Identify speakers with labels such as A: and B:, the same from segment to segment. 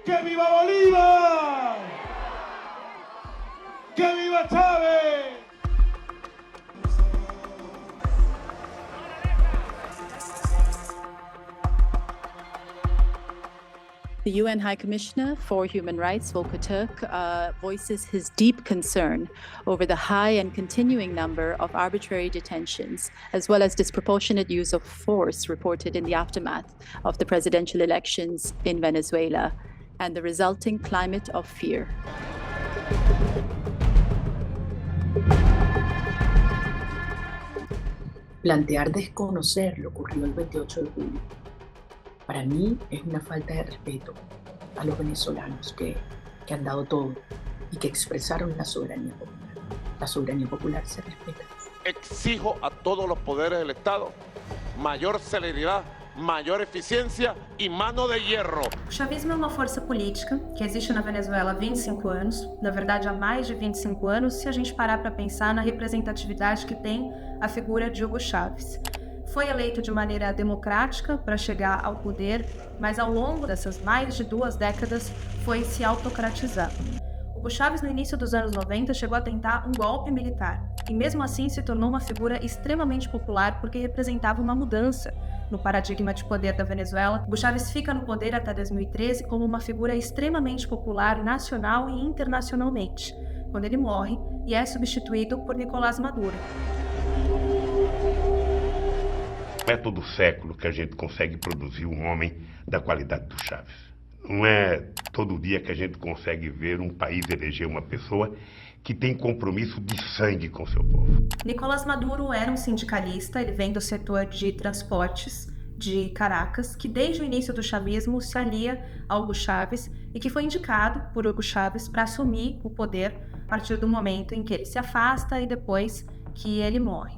A: ¡Que viva Bolívar! ¡Que viva Chávez!
B: The UN High Commissioner for Human Rights, Volker Turk, voices his deep concern over the high and continuing number of arbitrary detentions, as well as disproportionate use of force reported in the aftermath of the presidential elections in Venezuela, and the resulting climate of fear.
C: Plantear desconocer lo ocurrido el 28 de julio. Para mí es una falta de respeto a los venezolanos que han dado todo y que expresaron la soberanía popular. La soberanía popular se respeta.
D: Exijo a todos los poderes del Estado maior celeridade, maior eficiência e mano de hierro.
E: O chavismo é uma força política que existe na Venezuela há 25 anos, na verdade há mais de 25 anos, se a gente parar para pensar na representatividade que tem a figura de Hugo Chávez. Foi eleito de maneira democrática para chegar ao poder, mas ao longo dessas mais de 2 décadas foi se autocratizando. Hugo Chávez, no início dos anos 90, chegou a tentar um golpe militar e mesmo assim se tornou uma figura extremamente popular porque representava uma mudança no paradigma de poder da Venezuela. Hugo Chávez fica no poder até 2013 como uma figura extremamente popular nacional e internacionalmente, quando ele morre e é substituído por Nicolás Maduro.
F: Não é todo século que a gente consegue produzir um homem da qualidade do Chávez. Não é todo dia que a gente consegue ver um país eleger uma pessoa que tem compromisso de sangue com seu povo.
E: Nicolás Maduro era um sindicalista, ele vem do setor de transportes de Caracas, que desde o início do chavismo se alia a Hugo Chávez e que foi indicado por Hugo Chávez para assumir o poder a partir do momento em que ele se afasta e depois que ele morre.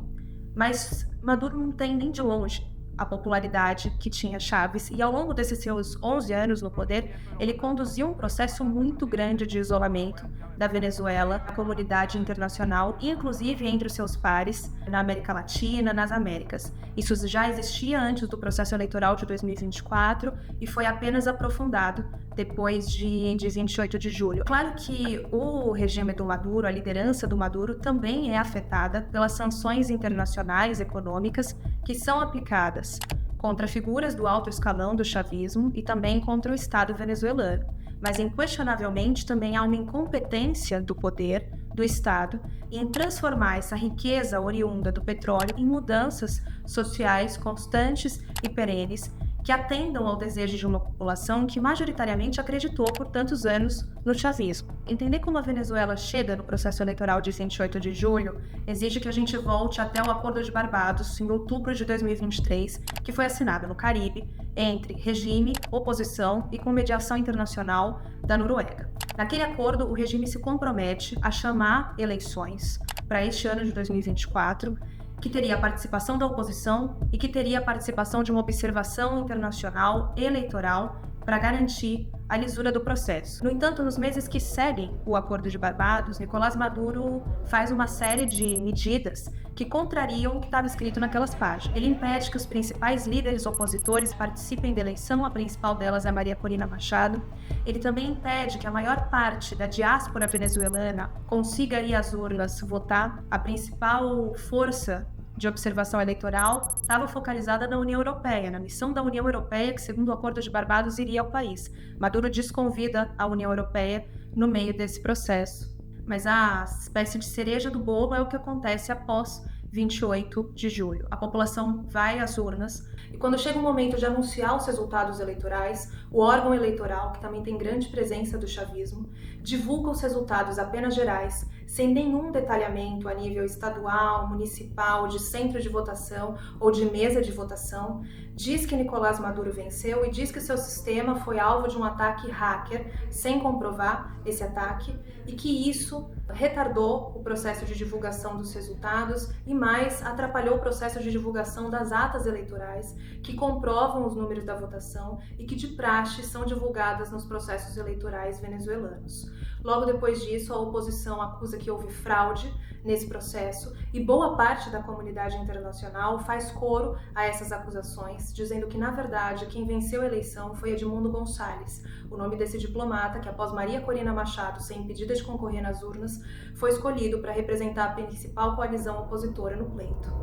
E: Mas Maduro não tem nem de longe a popularidade que tinha Chávez e ao longo desses seus 11 anos no poder, ele conduziu um processo muito grande de isolamento da Venezuela, a comunidade internacional e inclusive entre os seus pares na América Latina, nas Américas. Isso já existia antes do processo eleitoral de 2024 e foi apenas aprofundado depois de 28 de julho. Claro que o regime do Maduro, a liderança do Maduro, também é afetada pelas sanções internacionais econômicas que são aplicadas contra figuras do alto escalão do chavismo e também contra o Estado venezuelano. Mas, inquestionavelmente, também há uma incompetência do poder, do Estado, em transformar essa riqueza oriunda do petróleo em mudanças sociais constantes e perenes que atendam ao desejo de uma população que majoritariamente acreditou por tantos anos no chavismo. Entender como a Venezuela chega no processo eleitoral de 28 de julho exige que a gente volte até o Acordo de Barbados, em outubro de 2023, que foi assinado no Caribe entre regime, oposição e com mediação internacional da Noruega. Naquele acordo, o regime se compromete a chamar eleições para este ano de 2024, que teria a participação da oposição e que teria a participação de uma observação internacional eleitoral para garantir a lisura do processo. No entanto, nos meses que seguem o Acordo de Barbados, Nicolás Maduro faz uma série de medidas que contrariam o que estava escrito naquelas páginas. Ele impede que os principais líderes opositores participem da eleição, a principal delas é Maria Corina Machado. Ele também impede que a maior parte da diáspora venezuelana consiga ir às urnas votar. A principal força de observação eleitoral estava focalizada na União Europeia, na missão da União Europeia, que segundo o Acordo de Barbados iria ao país. Maduro desconvida a União Europeia no meio desse processo. Mas a espécie de cereja do bolo é o que acontece após 28 de julho. A população vai às urnas e quando chega o momento de anunciar os resultados eleitorais, o órgão eleitoral, que também tem grande presença do chavismo, divulga os resultados apenas gerais, sem nenhum detalhamento a nível estadual, municipal, de centro de votação ou de mesa de votação, diz que Nicolás Maduro venceu e diz que seu sistema foi alvo de um ataque hacker, sem comprovar esse ataque, e que isso retardou o processo de divulgação dos resultados e mais atrapalhou o processo de divulgação das atas eleitorais, que comprovam os números da votação e que de praxe são divulgadas nos processos eleitorais venezuelanos. Logo depois disso, a oposição acusa acusa que houve fraude nesse processo e boa parte da comunidade internacional faz coro a essas acusações, dizendo que, na verdade, quem venceu a eleição foi Edmundo Gonçalves, o nome desse diplomata que, após Maria Corina Machado ser impedida de concorrer nas urnas, foi escolhido para representar a principal coalizão opositora no pleito.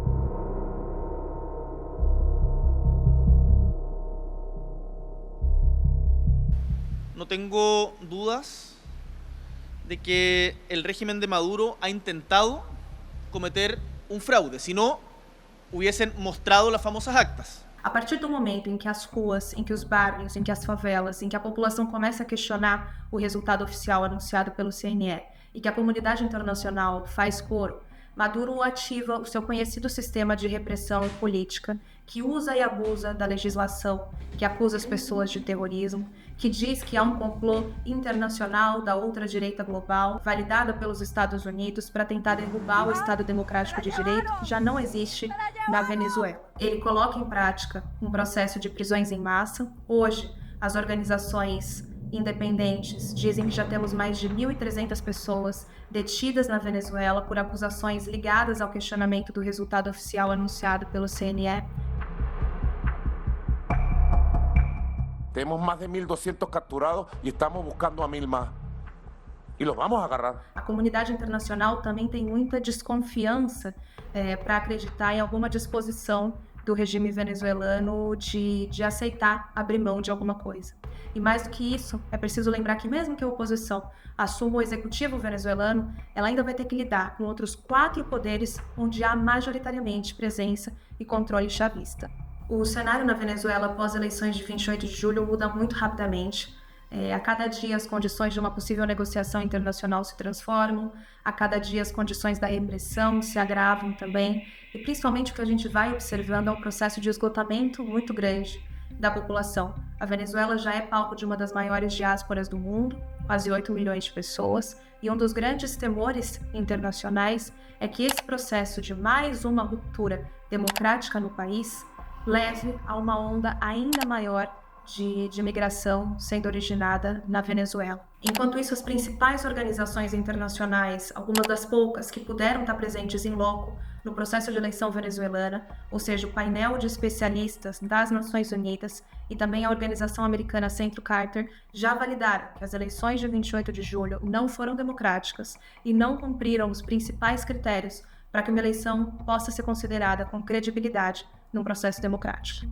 G: No tengo dudas de que el régimen de Maduro ha intentado cometer un fraude, si no hubiesen mostrado las famosas actas.
E: A partir do momento em que as ruas, em que os bairros, em que as favelas, em que a população começa a questionar o resultado oficial anunciado pelo CNE e que a comunidade internacional faz coro, Maduro ativa o seu conhecido sistema de repressão política, que usa e abusa da legislação, que acusa as pessoas de terrorismo, que diz que há um complô internacional da ultradireita global, validada pelos Estados Unidos para tentar derrubar o Estado Democrático de Direito, que já não existe na Venezuela. Ele coloca em prática um processo de prisões em massa. Hoje, as organizações independentes dizem que já temos mais de 1.300 pessoas detidas na Venezuela por acusações ligadas ao questionamento do resultado oficial anunciado pelo CNE.
D: Tenemos más de 1.200 capturados y estamos buscando a 1.000 más. Y los vamos a agarrar.
E: A comunidade internacional também tem muita desconfiança para acreditar em alguma disposição do regime venezuelano de aceitar abrir mão de alguma coisa. E mais do que isso, é preciso lembrar que mesmo que a oposição assuma o executivo venezuelano, ela ainda vai ter que lidar com outros 4 poderes onde há majoritariamente presença e controle chavista. O cenário na Venezuela após as eleições de 28 de julho muda muito rapidamente. A cada dia as condições de uma possível negociação internacional se transformam, a cada dia as condições da repressão se agravam também, e principalmente o que a gente vai observando é um processo de esgotamento muito grande da população. A Venezuela já é palco de uma das maiores diásporas do mundo, quase 8 milhões de pessoas, e um dos grandes temores internacionais é que esse processo de mais uma ruptura democrática no país leve a uma onda ainda maior de migração sendo originada na Venezuela. Enquanto isso, as principais organizações internacionais, algumas das poucas que puderam estar presentes em loco no processo de eleição venezuelana, ou seja, o painel de especialistas das Nações Unidas e também a organização americana Centro Carter, já validaram que as eleições de 28 de julho não foram democráticas e não cumpriram os principais critérios para que uma eleição possa ser considerada com credibilidade num processo democrático.